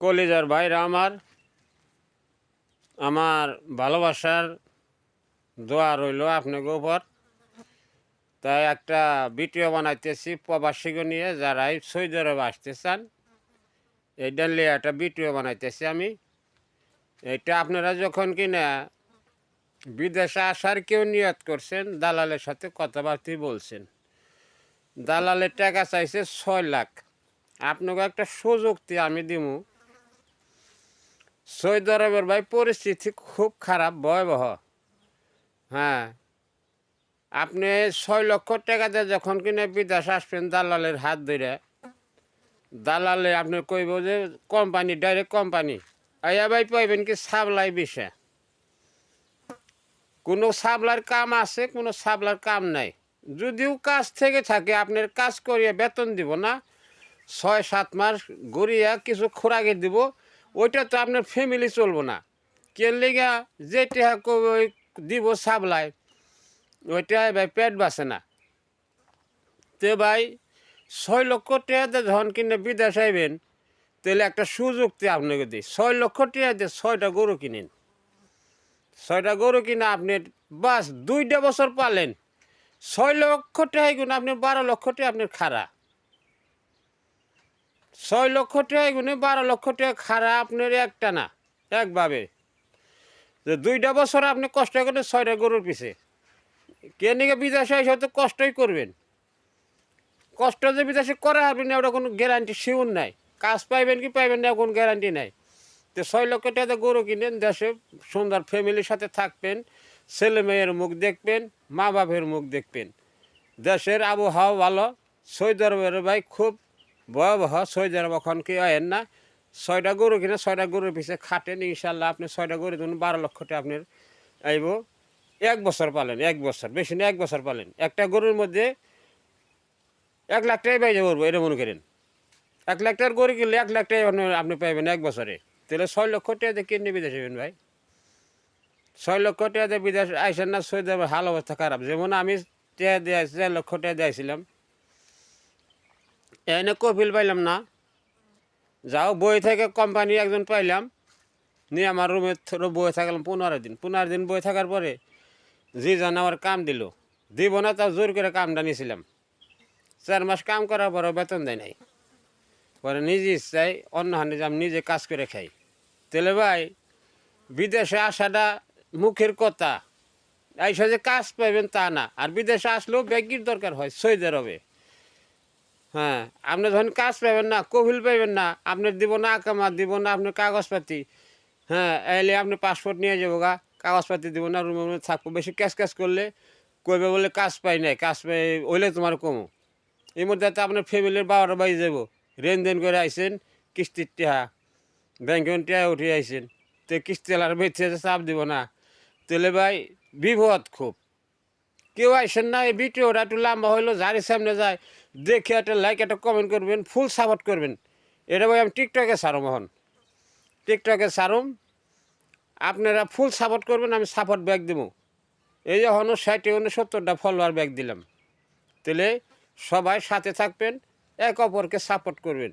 কলিজার ভাইরা আমার ভালোবাসার দোয়া রইল আপনাকে উপর। তাই একটা ভিডিও বানাইতেছি প্রবাসীকে নিয়ে, যারাই সৌদি আরবে আসতে চান, এইটা নিয়ে একটা ভিডিও বানাইতেছি আমি। এটা আপনারা যখন কিনা বিদেশে আসার কেউ নিয়ত করছেন, দালালের সাথে কথাবার্তা বলছেন, দালালের টাকা চাইছে 6 লাখ। আপনাকে একটা সুযোগ দিয়ে আমি দিমু। সৌদি আরবের ভাই পরিস্থিতি খুব খারাপ, ভয়াবহ। হ্যাঁ, আপনি 6 লক্ষ টাকা দিয়ে যখন কিনে বিদেশে আসবেন দালালের হাত ধরে, দালালে আপনি কইব যে কোম্পানি, ডাইরেক্ট কোম্পানি আইয়া ভাই পাইবেন কি সাপ্লাই বিষয়। কোনো সাপ্লাইয়ের কাম আছে, কোনো সাপ্লাইয়ের কাম নাই। যদিও কাজ থেকে থাকে, আপনার কাজ করিয়া বেতন দিব না, 6-7 মাস ঘুরিয়া কিছু খোরাকি দিব, ওইটা তো আপনার ফ্যামিলি চলবো না। কে লেগা যেটা দিব সাপ্লাই, ওইটা ভাই পেট বাঁচে না। তে ভাই 6 লক্ষ টাকা যখন কিনে বিদেশ আইবেন, তাহলে একটা সুযোগ দিয়ে আপনাকে দিই। 6 লক্ষ টাকা দিয়ে 6টা গরু কিনেন। 6টা গরু কিনে আপনি বাস 2টা বছর পালেন। 6 লক্ষ টাকা গুণ আপনি 12 লক্ষ টাকা আপনার খাড়া। 6 লক্ষ টাকা গুণে 12 লক্ষ টাকা খাড়া আপনার একটা না, একভাবে। যে 2টা বছর আপনি কষ্ট করে 6টা গরুর পিছে কে নিকে বিদেশে এসে তো কষ্টই করবেন। কষ্ট যে বিদেশে করা আপনি না, ওটা কোনো গ্যারান্টি শিউর নাই। কাজ পাইবেন কি পাইবেন না, কোনো গ্যারান্টি নাই। তো 6 লক্ষ টাকা গরু কিনেন, দেশে সুন্দর ফ্যামিলির সাথে থাকবেন, ছেলে মেয়ের মুখ দেখবেন, মা বাপের মুখ দেখবেন। দেশের আবহাওয়া ভালো। সৌদি আরবের ভাই খুব ভয়াবহ। সৌদি আরব এখন কি আয়েন না, 6টা গরু কিনে 6টা গরুর পিছিয়ে খাটেন, ইনশাল্লাহ আপনি 6টা গরু ধরুন 12 লক্ষ টাকা আপনার আইব। 1 বছর পালেন, 1 বছর, বেশি না 1 বছর পালেন। একটা গরুর মধ্যে 1 লাখ টাকাই পাই যাবো, এটা মনে করেন। 1 লাখ টাকার গরু কিনলে 1 লাখ টাকা আপনি পাইবেন 1 বছরে। তাহলে 6 লক্ষ টাকা দিয়ে কিনে বিদেশে যাবেন ভাই। 6 লক্ষ টাকা দিয়ে বিদেশ আইসেন না, সৌদি আরবের হাল অবস্থা খারাপ। যেমন আমি 4 লক্ষ টাকা দিয়েছিলাম, এনে কপিল পাইলাম না। যাও বই থেকে কোম্পানি একজন পাইলাম, নিয়ে আমার রুমে বই থাকলাম 15 দিন। 15 দিন বই থাকার পরে যে জন আমার কাম দিল, দিব না তাও জোর করে কামটা নিয়েছিলাম। 4 মাস কাম করার পরও বেতন দেয় নাই। পরে নিজে ইচ্ছায় অন্য হানে আমি নিজে কাজ করে খাই। তাহলে ভাই বিদেশে আসাটা মুখের কথা, এইসব যে কাজ পাইবেন তা না। আর বিদেশে আসলেও ব্যাগির দরকার হয় সৌদি আরবে। হ্যাঁ, আপনি যখন কাজ পাইবেন না, কফিল পাইবেন না, আপনার দিব না আকামা, দিব না আপনার কাগজপাতি। হ্যাঁ, এলে আপনি পাসপোর্ট নিয়ে যাবো গা, কাগজপাতি দিব না, রুমে রুমে থাকবো। বেশি ক্যাশ করলে কইবে বলে কাজ পাই নাই, কাজ পাই ওইলে তোমার কমো। এই মধ্যে তো আপনার ফ্যামিলির 12টা বাজে যাবো। লেনদেন করে আইসেন, কিস্তির টেহা, ব্যাংকে টেহা উঠে আইসেন, তো কিস্তিওয়ালার বেঁচে চাপ দিব না। তাহলে ভাই বিপদ খুব। কেউ আইসেন না, এই ভিডিওটা একটু লম্বা হইলো, যারই সামনে যায় দেখে একটা লাইক, একটা কমেন্ট করবেন, ফুল সাপোর্ট করবেন। এটা ভাই আমি টিকটকে সারম, এখন টিকটকে সারম, আপনারা ফুল সাপোর্ট করবেন, আমি সাপোর্ট ব্যাক দেবো। এই যে হনো 60-70টা ফলোয়ার ব্যাক দিলাম। তাহলে সবাই সাথে থাকবেন, এক অপরকে সাপোর্ট করবেন।